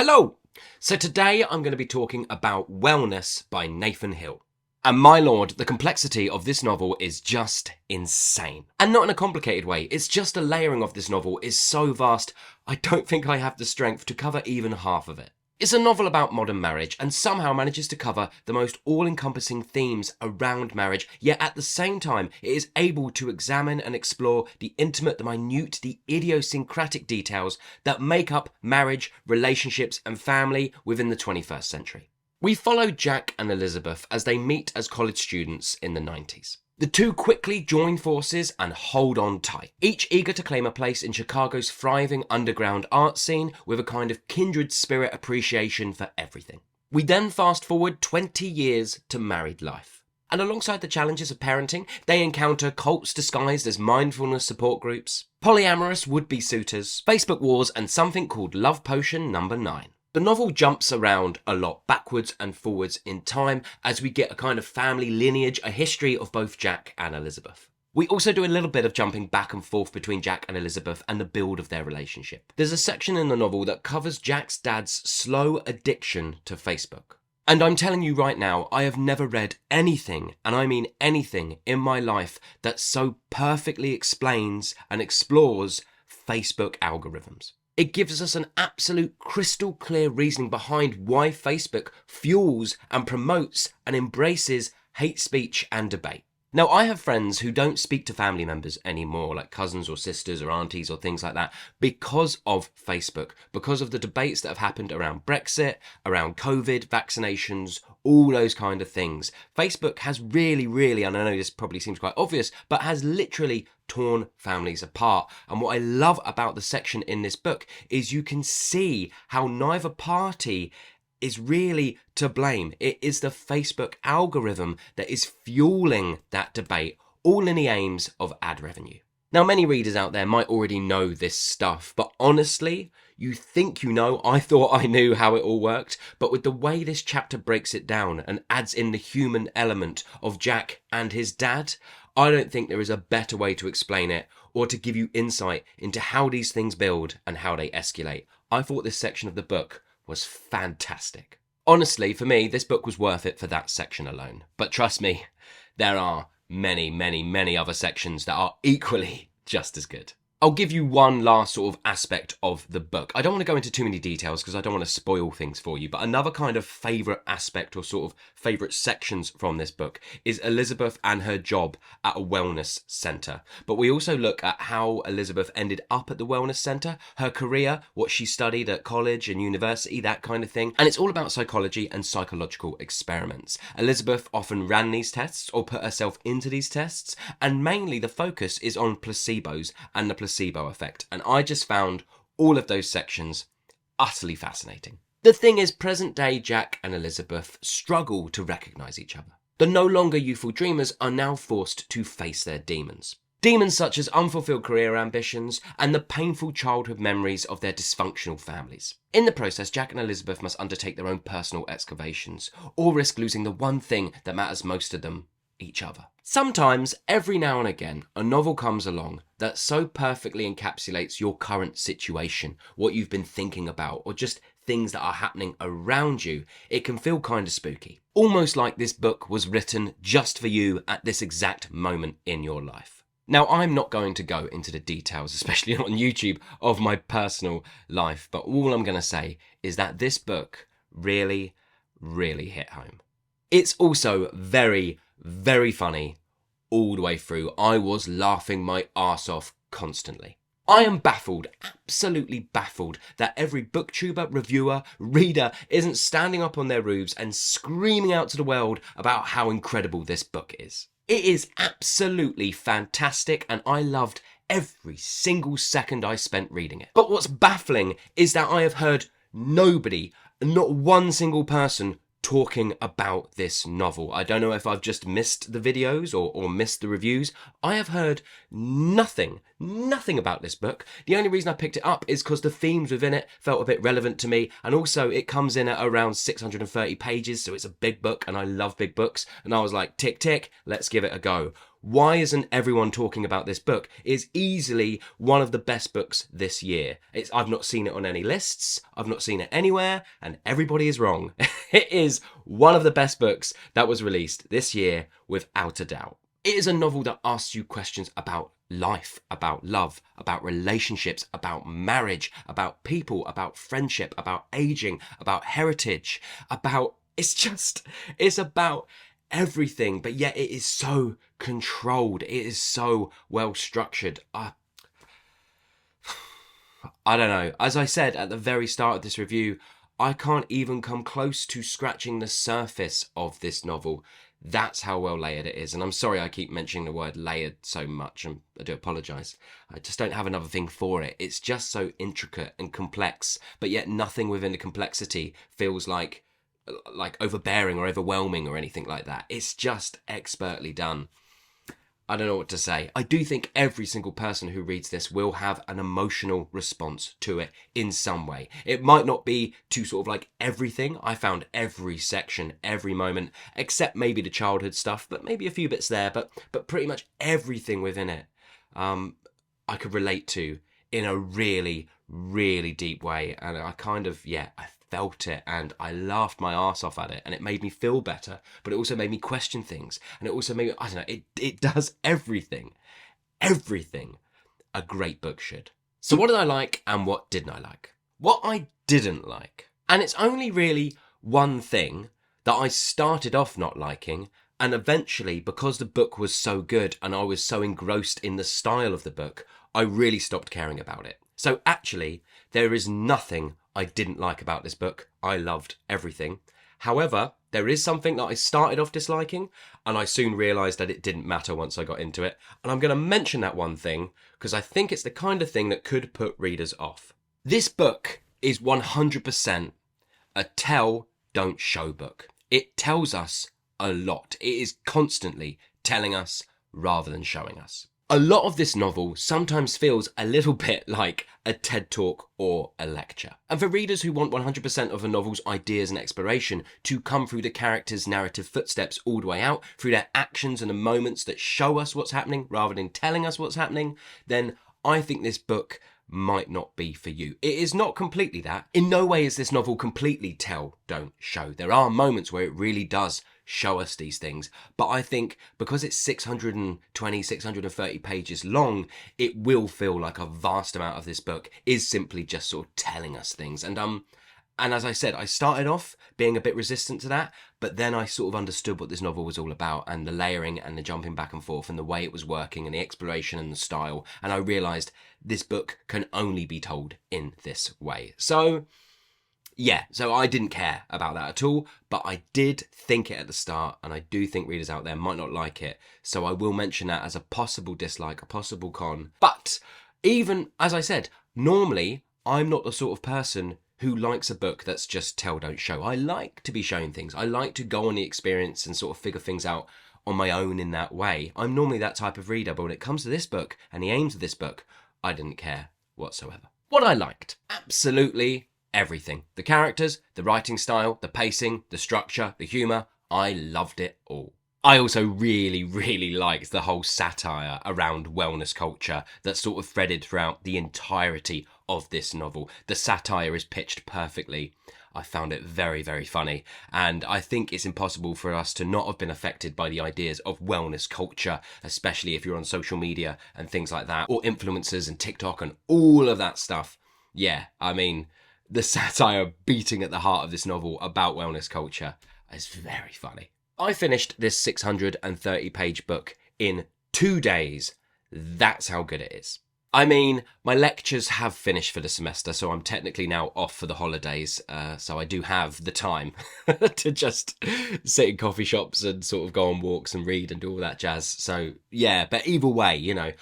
Hello! So today I'm going to be talking about Wellness by Nathan Hill. And my lord, the complexity of this novel is just insane. And not in a complicated way, it's just a layering of this novel is so vast, I don't think I have the strength to cover even half of it. It's a novel about modern marriage and somehow manages to cover the most all-encompassing themes around marriage, yet at the same time it is able to examine and explore the intimate, the minute, the idiosyncratic details that make up marriage, relationships and family within the 21st century. We follow Jack and Elizabeth as they meet as college students in the 90s. The two quickly join forces and hold on tight, each eager to claim a place in Chicago's thriving underground art scene with a kind of kindred spirit appreciation for everything. We then fast forward 20 years to married life. And alongside the challenges of parenting, they encounter cults disguised as mindfulness support groups, polyamorous would-be suitors, Facebook wars and something called Love Potion number 9. The novel jumps around a lot backwards and forwards in time as we get a kind of family lineage, a history of both Jack and Elizabeth. We also do a little bit of jumping back and forth between Jack and Elizabeth and the build of their relationship. There's a section in the novel that covers Jack's dad's slow addiction to Facebook. And I'm telling you right now, I have never read anything, and I mean anything, in my life that so perfectly explains and explores Facebook algorithms. It gives us an absolute crystal clear reasoning behind why Facebook fuels and promotes and embraces hate speech and debate. Now, I have friends who don't speak to family members anymore, like cousins or sisters or aunties or things like that, because of Facebook, because of the debates that have happened around Brexit, around COVID, vaccinations, all those kind of things. Facebook has really, and I know this probably seems quite obvious, but has literally torn families apart. And what I love about the section in this book is you can see how neither party is really to blame. It is the Facebook algorithm that is fueling that debate, all in the aims of ad revenue. Now, many readers out there might already know this stuff, but honestly, you think you know. I thought I knew how it all worked, but with the way this chapter breaks it down and adds in the human element of Jack and his dad, I don't think there is a better way to explain it or to give you insight into how these things build and how they escalate. I thought this section of the book was fantastic. Honestly, for me, this book was worth it for that section alone. But trust me, there are many other sections that are equally just as good. I'll give you one last sort of aspect of the book. I don't want to go into too many details because I don't want to spoil things for you, but another kind of favourite aspect or sort of favourite sections from this book is Elizabeth and her job at a wellness centre. But we also look at how Elizabeth ended up at the wellness centre, her career, what she studied at college and university, that kind of thing. And it's all about psychology and psychological experiments. Elizabeth often ran these tests or put herself into these tests, and mainly the focus is on placebos and the placebo effect, and I just found all of those sections utterly fascinating. The thing is, present day Jack and Elizabeth struggle to recognise each other. The no longer youthful dreamers are now forced to face their demons. Demons such as unfulfilled career ambitions and the painful childhood memories of their dysfunctional families. In the process, Jack and Elizabeth must undertake their own personal excavations, or risk losing the one thing that matters most to them, each other. Sometimes, every now and again, a novel comes along that so perfectly encapsulates your current situation, what you've been thinking about, or just things that are happening around you, it can feel kind of spooky. Almost like this book was written just for you at this exact moment in your life. Now, I'm not going to go into the details, especially on YouTube, of my personal life, but all I'm going to say is that this book really hit home. It's also very funny all the way through. I was laughing my arse off constantly. I am baffled, absolutely baffled, that every booktuber, reviewer, reader isn't standing up on their roofs and screaming out to the world about how incredible this book is. It is absolutely fantastic, and I loved every single second I spent reading it. But what's baffling is that I have heard nobody, not one single person, talking about this novel. I don't know if I've just missed the videos or missed the reviews. I have heard nothing about this book. The only reason I picked it up is because the themes within it felt a bit relevant to me, and also it comes in at around 630 pages, so it's a big book, and I love big books, and I was like, tick, let's give it a go. Why isn't everyone talking about this book? It's easily one of the best books this year. I've not seen it on any lists, I've not seen it anywhere, and everybody is wrong. It is one of the best books that was released this year, without a doubt. It is a novel that asks you questions about life, about love, about relationships, about marriage, about people, about friendship, about aging, about heritage, it's about everything, but yet it is so controlled. It is so well structured. I don't know. As I said at the very start of this review, I can't even come close to scratching the surface of this novel. That's how well layered it is. And I'm sorry I keep mentioning the word layered so much, and I do apologise. I just don't have another thing for it. It's just so intricate and complex, but yet nothing within the complexity feels like overbearing or overwhelming or anything like that. It's just expertly done. I don't know what to say. I do think every single person who reads this will have an emotional response to it in some way. It might not be to sort of like everything. I found every section, every moment, except maybe the childhood stuff, but maybe a few bits there, but pretty much everything within it, I could relate to in a really, really deep way. And I I felt it, and I laughed my arse off at it, and it made me feel better, but it also made me question things, and it also made me, I don't know, it does everything a great book should. So what did I like and what didn't I like? What I didn't like, and it's only really one thing that I started off not liking, and eventually, because the book was so good and I was so engrossed in the style of the book, I really stopped caring about it. So actually, there is nothing I didn't like about this book. I loved everything. However, there is something that I started off disliking, and I soon realised that it didn't matter once I got into it. And I'm going to mention that one thing because I think it's the kind of thing that could put readers off. This book is 100% a tell, don't show book. It tells us a lot. It is constantly telling us rather than showing us. A lot of this novel sometimes feels a little bit like a TED Talk or a lecture. And for readers who want 100% of a novel's ideas and exploration to come through the characters' narrative footsteps all the way out, through their actions and the moments that show us what's happening rather than telling us what's happening, then I think this book might not be for you. It is not completely that. In no way is this novel completely tell, don't show. There are moments where it really does show us these things, but I think because it's 630 pages long, it will feel like a vast amount of this book is simply just sort of telling us things. And as I said, I started off being a bit resistant to that, but then I sort of understood what this novel was all about, and the layering and the jumping back and forth and the way it was working and the exploration and the style, and I realised this book can only be told in this way. So I didn't care about that at all, but I did think it at the start, and I do think readers out there might not like it, so I will mention that as a possible dislike, a possible con. But even, as I said, normally I'm not the sort of person who likes a book that's just tell, don't show. I like to be shown things. I like to go on the experience and sort of figure things out on my own in that way. I'm normally that type of reader, but when it comes to this book and the aims of this book, I didn't care whatsoever. What I liked? Absolutely everything. The characters, the writing style, the pacing, the structure, the humour. I loved it all. I also really, really liked the whole satire around wellness culture that's sort of threaded throughout the entirety of this novel. The satire is pitched perfectly. I found it very, very funny, and I think it's impossible for us to not have been affected by the ideas of wellness culture, especially if you're on social media and things like that, or influencers and TikTok and all of that stuff. Yeah, I mean, the satire beating at the heart of this novel about wellness culture is very funny. I finished this 630-page book in 2 days. That's how good it is. I mean, my lectures have finished for the semester, so I'm technically now off for the holidays, so I do have the time to just sit in coffee shops and sort of go on walks and read and do all that jazz. So, yeah, but either way, you know,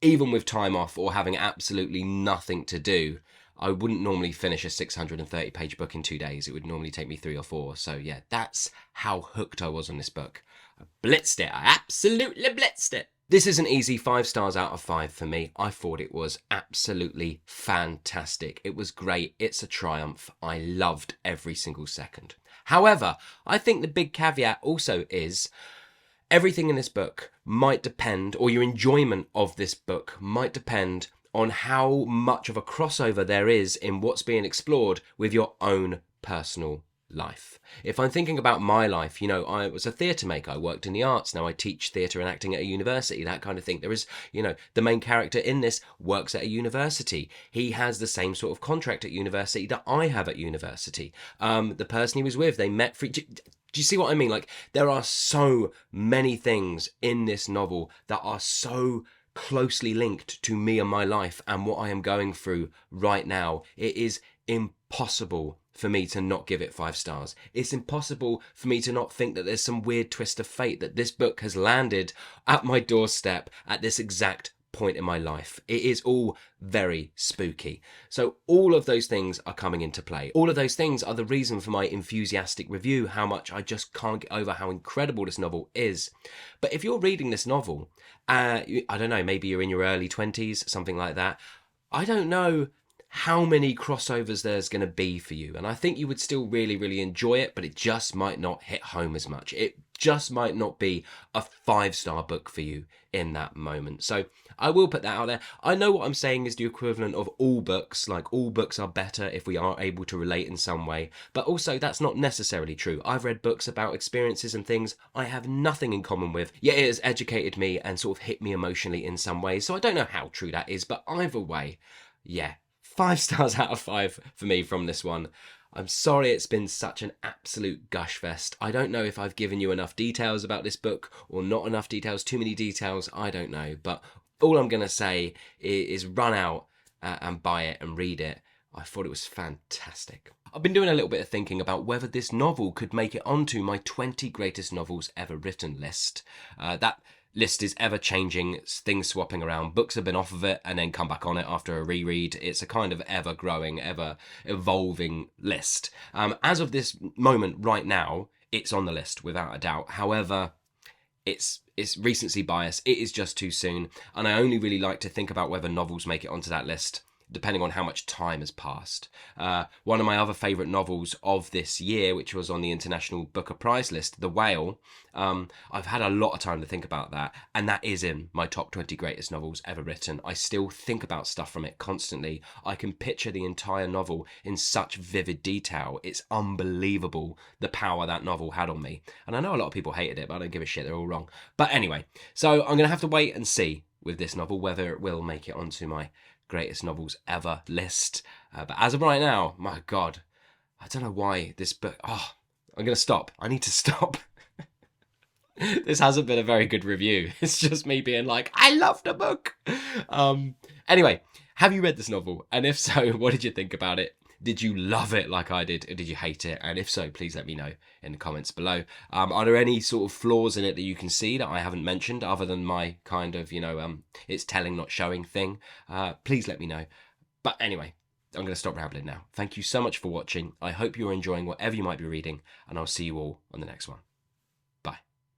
even with time off or having absolutely nothing to do, I wouldn't normally finish a 630-page book in 2 days. It would normally take me 3 or 4. So yeah, that's how hooked I was on this book. I blitzed it. I absolutely blitzed it. This is an easy 5 stars out of 5 for me. I thought it was absolutely fantastic. It was great. It's a triumph. I loved every single second. However, I think the big caveat also is Everything in this book might depend, or your enjoyment of this book might depend on how much of a crossover there is in what's being explored with your own personal life. If I'm thinking about my life, I was a theatre maker. I worked in the arts. Now I teach theatre and acting at a university, that kind of thing. There is, the main character in this works at a university. He has the same sort of contract at university that I have at university. The person he was with, they met for... Do you see what I mean? Like, there are so many things in this novel that are so closely linked to me and my life and what I am going through right now. It is impossible for me to not give it 5 stars. It's impossible for me to not think that there's some weird twist of fate, that this book has landed at my doorstep at this exact point in my life. It is all very spooky. So all of those things are coming into play. All of those things are the reason for my enthusiastic review, how much I just can't get over how incredible this novel is. But if you're reading this novel, I don't know, maybe you're in your early 20s, something like that, I don't know how many crossovers there's going to be for you. And I think you would still really, really enjoy it, but it just might not hit home as much. It just might not be a 5-star book for you in that moment. So I will put that out there. I know what I'm saying is the equivalent of all books, like all books are better if we are able to relate in some way, but also that's not necessarily true. I've read books about experiences and things I have nothing in common with, yet it has educated me and sort of hit me emotionally in some ways. So I don't know how true that is, but either way, yeah, 5 stars out of 5 for me from this one. I'm sorry it's been such an absolute gush fest. I don't know if I've given you enough details about this book or not enough details, too many details, I don't know. But all I'm going to say is run out and buy it and read it. I thought it was fantastic. I've been doing a little bit of thinking about whether this novel could make it onto my 20 greatest novels ever written list. That list is ever changing, things swapping around. Books have been off of it and then come back on it after a reread. It's a kind of ever growing, ever evolving list. As of this moment right now, it's on the list without a doubt. However, it's recency bias. It is just too soon. And I only really like to think about whether novels make it onto that list depending on how much time has passed. One of my other favourite novels of this year, which was on the International Booker Prize list, The Whale, I've had a lot of time to think about that, and that is in my top 20 greatest novels ever written. I still think about stuff from it constantly. I can picture the entire novel in such vivid detail. It's unbelievable the power that novel had on me. And I know a lot of people hated it, but I don't give a shit, they're all wrong. But anyway, so I'm going to have to wait and see with this novel whether it will make it onto my greatest novels ever list. But as of right now, my God, I don't know why this book... I'm going to stop. I need to stop. This hasn't been a very good review. It's just me being like, I love the book. Anyway, have you read this novel? And if so, what did you think about it? Did you love it like I did, or did you hate it? And if so, please let me know in the comments below. Are there any sort of flaws in it that you can see that I haven't mentioned, other than my kind of, it's telling, not showing thing? Please let me know. But anyway, I'm going to stop rambling now. Thank you so much for watching. I hope you're enjoying whatever you might be reading, and I'll see you all on the next one.